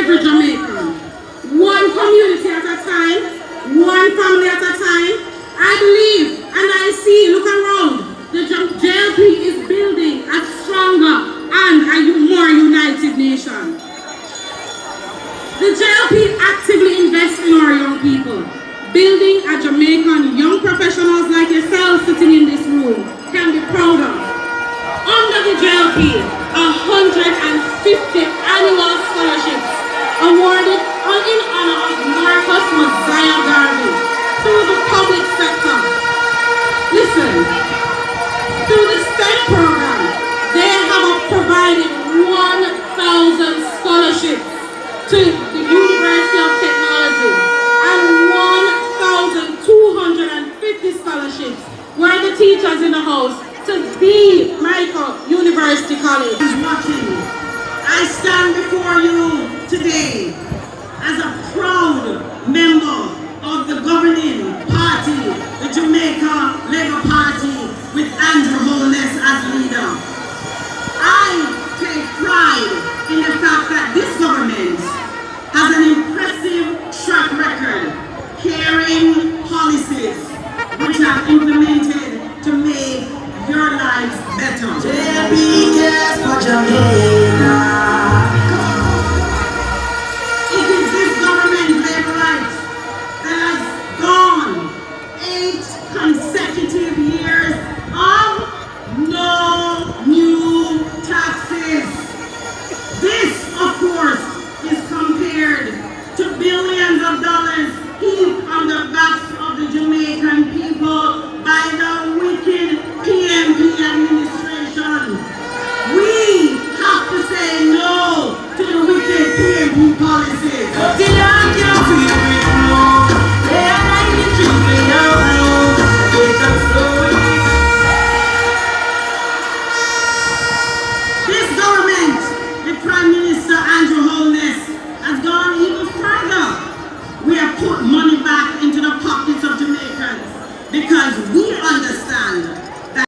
every Jamaican. One community at a time, one family at a time. I believe and I see, look around, the JLP is building a stronger and a more united nation. The JLP actively invests in our young people. Building a Jamaican young professionals like yourself sitting in this room can be proud of. Under the JLP, 150 annual scholarships awarded in honor of Marcus Messiah Garvey through the public sector. Listen, through the STEM program, they have provided 1,000 scholarships to the University of Technology and 1,250 scholarships were the teachers in the house to the Jamaica University College. Watching, I stand before you today